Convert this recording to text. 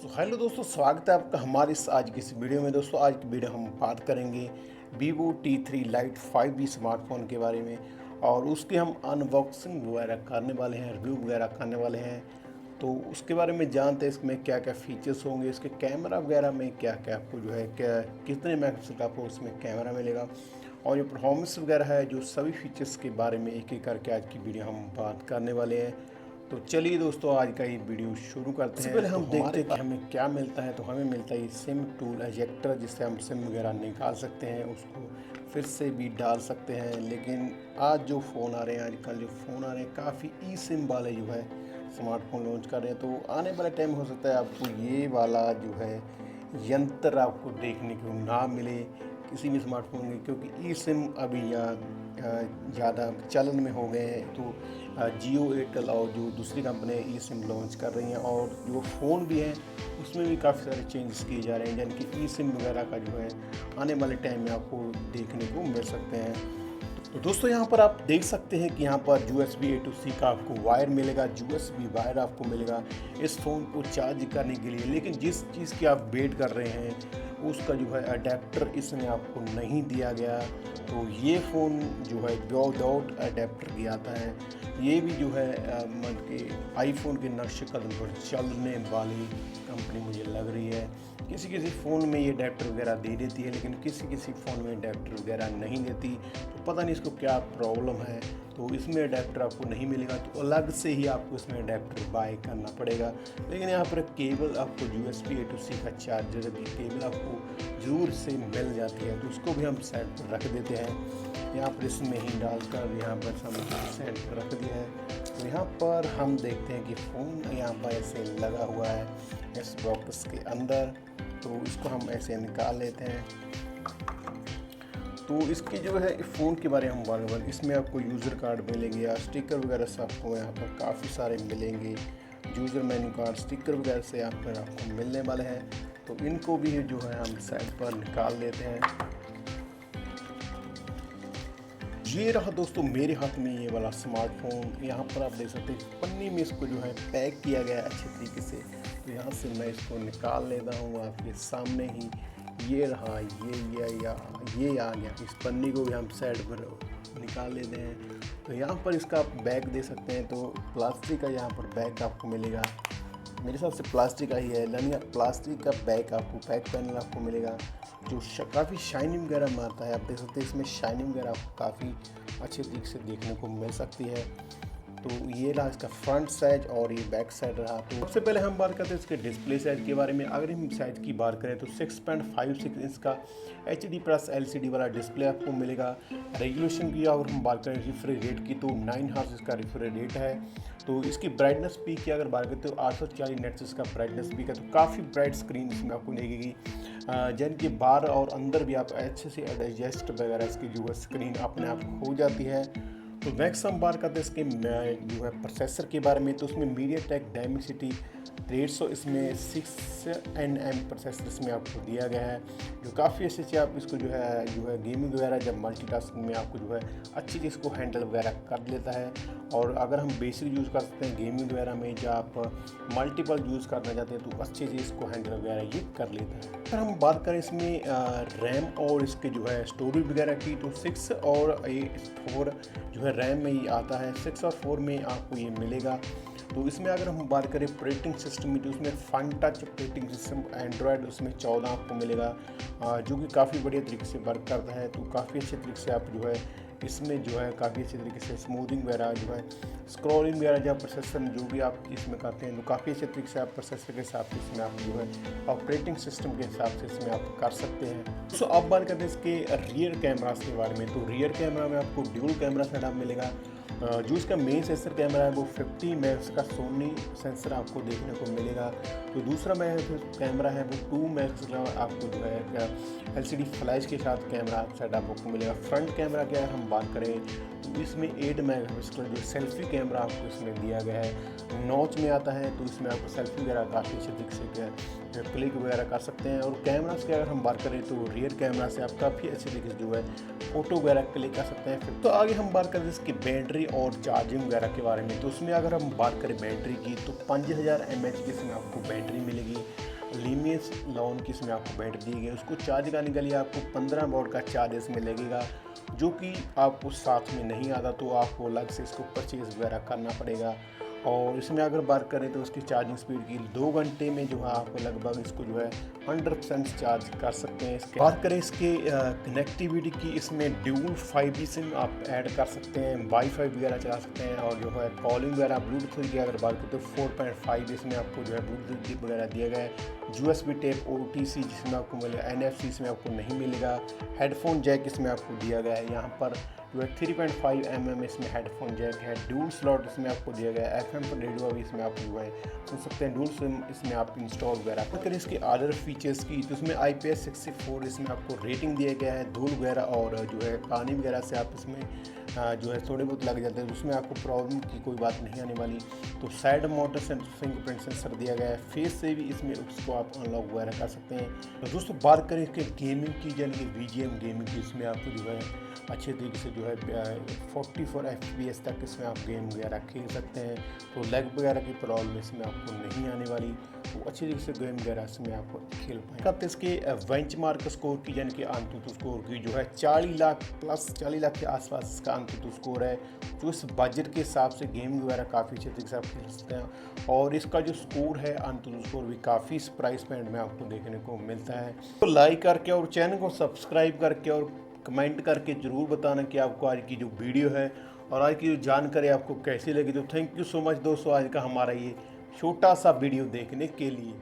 Hello दोस्तों, स्वागत है आपका हमारी इस आज की इस वीडियो में। दोस्तों आज की वीडियो हम बात करेंगे Vivo T3 Lite 5G smartphone के बारे में और उसकी हम अनबॉक्सिंग वगैरह करने वाले हैं, रिव्यू वगैरह करने वाले हैं। तो उसके बारे में जानते हैं इसमें क्या क्या फीचर्स होंगे, इसके कैमरा वगैरह में क्या क्या आपको जो है क्या कितने मेगापिक्सल का आपको उसमें कैमरा मिलेगा और जो परफॉर्मेंस वगैरह है, जो सभी फीचर्स के बारे में एक एक करके आज की वीडियो हम बात करने वाले हैं। तो चलिए दोस्तों आज का ये वीडियो शुरू करते हैं। पहले हम देखते हैं कि हमें क्या मिलता है। तो हमें मिलता है ये सिम टूल एजेक्टर, जिससे हम सिम वगैरह निकाल सकते हैं, उसको फिर से भी डाल सकते हैं। लेकिन आज जो फ़ोन आ रहे हैं, आजकल जो फ़ोन आ रहे हैं काफ़ी ई सिम वाले जो है स्मार्टफोन लॉन्च कर रहे हैं। तो आने वाले टाइम हो सकता है आपको ये वाला जो है यंत्र आपको देखने को ना मिले किसी भी स्मार्टफोन में, क्योंकि ई सिम अभी ज़्यादा चलन में हो गए हैं। तो जियो, एयरटेल और जो दूसरी कंपनी ई सिम लॉन्च कर रही हैं और जो फ़ोन भी हैं उसमें भी काफ़ी सारे चेंजेस किए जा रहे हैं, यानी कि ई सिम वगैरह का जो है आने वाले टाइम में आपको देखने को मिल सकते हैं। तो दोस्तों यहाँ पर आप देख सकते हैं कि यहाँ पर USB A to C का आपको वायर मिलेगा, USB वायर आपको मिलेगा इस फ़ोन को चार्ज करने के लिए। लेकिन जिस चीज़ की आप वेट कर रहे हैं उसका जो है अडेप्टर इसमें आपको नहीं दिया गया। तो ये फ़ोन जो है विदाउट अडेप्टर की आता है। ये भी जो है मतलब कि आईफोन के नक्शे कदम पर चलने वाली कंपनी मुझे लग रही है। किसी किसी फ़ोन में ये अडेप्टर वगैरह दे देती है, लेकिन किसी किसी फ़ोन में अडेप्टर वगैरह नहीं देती। तो पता नहीं इसको क्या प्रॉब्लम है। तो इसमें अडेप्टर आपको नहीं मिलेगा, तो अलग से ही आपको इसमें अडेप्टर बाय करना पड़ेगा। लेकिन यहाँ पर केबल आपको USB A to C का चार्जर की केबल आपको ज़रूर से मिल जाती है। तो उसको भी हम साइड पर रख देते हैं। यहाँ पर इसमें ही डालकर यहाँ पर हम साइड पर रख दिया है। तो यहाँ पर हम देखते हैं कि फ़ोन यहाँ पर ऐसे लगा हुआ है इस बॉक्स के अंदर। तो इसको हम ऐसे निकाल लेते हैं। तो इसकी जो है फ़ोन के बारे में हम बात करें, इसमें आपको यूज़र कार्ड मिलेंगे या स्टिकर वगैरह से आपको यहाँ पर काफ़ी सारे मिलेंगे। यूज़र मेन्यू कार्ड, स्टिकर वगैरह से यहाँ पर आपको मिलने वाले हैं। तो इनको भी जो है हम साइड पर निकाल लेते हैं। ये रहा दोस्तों मेरे हाथ में ये वाला स्मार्टफोन। यहाँ पर आप देख सकते हैं पन्नी में इसको जो है पैक किया गया है अच्छे तरीके से। तो यहाँ से मैं इसको निकाल लेता हूँ आपके सामने ही। ये रहा, ये आ गया। इस पन्नी को भी हम साइड पर निकाल लेते हैं। तो यहाँ पर इसका आप बैग दे सकते हैं। तो प्लास्टिक का यहाँ पर बैग आपको मिलेगा, मेरे हिसाब से प्लास्टिक का ही है, यानी प्लास्टिक का बैग आपको बैक पैनल आपको मिलेगा जो काफ़ी शाइनिंग वगैरह मारता है। आप देख सकते हैं इसमें शाइनिंग वगैरह आपको काफ़ी अच्छे तरीके से देखने को मिल सकती है। तो ये रहा इसका फ्रंट साइज और ये बैक साइड रहा। तो सबसे पहले हम बात करते हैं इसके डिस्प्ले साइज के बारे में। अगर हम साइज की बात करें तो 6.56 इंच का HD+ LCD वाला डिस्प्ले आपको मिलेगा। रेजोल्यूशन की अगर हम बात करें रिफ्रेश रेट की, तो 9 हर्ट्ज इसका रिफ्रेश रेट है। तो इसकी ब्राइटनेस पीक की अगर बात करें तो 840 नेट्स इसका ब्राइटनेस पीक है। तो काफ़ी ब्राइट स्क्रीन इसमें आपको लगेगी, जन के बाहर और अंदर भी आप अच्छे से एडजस्ट वगैरह इसकी जो है स्क्रीन अपने आप हो जाती है। तो नेक्स्ट हम बात करते हैं इसके जो है प्रोसेसर के बारे में। तो उसमें MediaTek Dimensity 150 इसमें 6nm प्रोसेसर इसमें आपको दिया गया है, जो काफ़ी अच्छे से आप इसको जो है गेमिंग वगैरह जब मल्टीटास्किंग में आपको जो है अच्छी चीज़ को हैंडल वगैरह कर लेता है। और अगर हम बेसिक यूज़ कर सकते हैं गेमिंग वगैरह में, जब आप मल्टीपल यूज़ करना चाहते हैं तो अच्छी चीज़ को हैंडल वगैरह ये कर लेता है। अगर हम बात करें इसमें रैम और इसके जो है स्टोरेज वगैरह की, तो 6 और 4 जो है रैम में ही आता है। 6 और 4 में आपको ये मिलेगा। तो इसमें अगर हम बात करें ऑपरेटिंग सिस्टम में, तो उसमें fun touch operating system android उसमें 14 आपको मिलेगा, जो कि काफ़ी बढ़िया तरीके से वर्क करता है। तो काफ़ी अच्छे तरीके से आप जो है इसमें जो है काफ़ी अच्छे तरीके से स्मूथिंग वगैरह जो है स्क्रॉलिंग वगैरह जब प्रोसेसर जो भी आप इसमें करते हैं, तो काफ़ी अच्छे तरीके से आप प्रोसेसर के हिसाब से इसमें आप जो है ऑपरेटिंग सिस्टम के हिसाब से इसमें आप कर सकते हैं। तो अब बात करते हैं इसके रियर कैमरास के बारे में। तो रियर कैमरा में आपको ड्यूल कैमरा सेटअप मिलेगा। जो इसका मेन सेंसर कैमरा है वो 50 मेगापिक्सल का सोनी सेंसर आपको देखने को मिलेगा। तो दूसरा कैमरा है वो 2 मेगापिक्सल का आपको जो है LCD फ्लैश के साथ कैमरा सेटअप आपको मिलेगा। फ्रंट कैमरा की अगर हम बात करें तो इसमें 8 मेगापिक्सल जो सेल्फी कैमरा आपको इसमें दिया गया है, नॉच में आता है। तो इसमें आपको सेल्फी वगैरह काफ़ी अच्छे तरीके से क्लिक वगैरह कर सकते हैं। और कैमरास की अगर हम बात करें तो रियर कैमरा से आप काफ़ी अच्छे तरीके से जो है फ़ोटो वगैरह क्लिक कर सकते हैं। फिर तो आगे हम बात करें इसकी बैटरी और चार्जिंग वगैरह के बारे में। तो उसमें अगर हम बात करें बैटरी की, तो 5000 mAh की इसमें आपको बैटरी मिलेगी। लीनियस लोन की इसमें आपको बैटरी दी गई है। उसको चार्ज करने के लिए आपको 15 वॉट का चार्ज इसमें लगेगा, जो कि आपको साथ में नहीं आता, तो आपको अलग से इसको परचेज़ वगैरह करना पड़ेगा। और इसमें अगर बात करें तो इसकी चार्जिंग स्पीड की 2 घंटे में जो है आपको लगभग इसको जो है 100% चार्ज कर सकते हैं। इसके बात करें इसके कनेक्टिविटी की, इसमें ड्यूल 5G सिम आप ऐड कर सकते हैं, वाईफाई वगैरह चला सकते हैं, और जो है कॉलिंग वगैरह ब्लूटूथ की अगर बात करें तो 4.5 इसमें आपको जो है ब्लूटूथ वगैरह दिया गया है। USB टाइप OTC जिसमें आपको मिलेगा, NFC इसमें आपको नहीं मिलेगा। हेडफोन जैक इसमें आपको दिया गया है। यहाँ पर जो है 3.5 mm इसमें हेडफोन जैक है। ड्यूल स्लॉट इसमें आपको दिया गया है। FM पर रेडियो भी इसमें आप जो है सुन सकते हैं। ड्यूल सिम इसमें आप इंस्टॉल वगैरह अगर इसके अदर फीचर्स की, तो इसमें IPS64 इसमें आपको रेटिंग दिया गया है। धूल वगैरह और जो है पानी वगैरह से आप इसमें जो है थोड़े बहुत लग जाते हैं, उसमें आपको प्रॉब्लम की कोई बात नहीं आने वाली। तो साइड माउंटेड फिंगरप्रिंट सेंसर दिया गया है। फेस से भी इसमें उसको आप अनलॉक वगैरह कर सकते हैं। तो दोस्तों बात करें इसके गेमिंग की, यानी कि VGM गेमिंग की, इसमें आपको जो है अच्छे तरीके से जो है 44 FPS तक इसमें आप गेम वगैरह खेल सकते हैं। तो लैग वगैरह की प्रॉब्लम इसमें आपको नहीं आने वाली, तो अच्छी तरीके से गेम वगैरह इसमें आपको खेल पाएंगे। अब इसके बेंचमार्क स्कोर की, यानी कि अंतुतु स्कोर की जो है 40 लाख प्लस, 40 लाख के आसपास इसका अंतुतु स्कोर है, जो इस बजट के हिसाब से गेम वगैरह काफ़ी अच्छे तरीके से आप खेल सकते हैं। और इसका जो स्कोर है अंतुतु स्कोर भी काफ़ी इस प्राइस पॉइंट में आपको देखने को मिलता है। तो लाइक करके और चैनल को सब्सक्राइब करके और कमेंट करके ज़रूर बताना कि आपको आज की जो वीडियो है और आज की जो जानकारी आपको कैसी लगी। तो थैंक यू सो मच दोस्तों, आज का हमारा ये छोटा सा वीडियो देखने के लिए।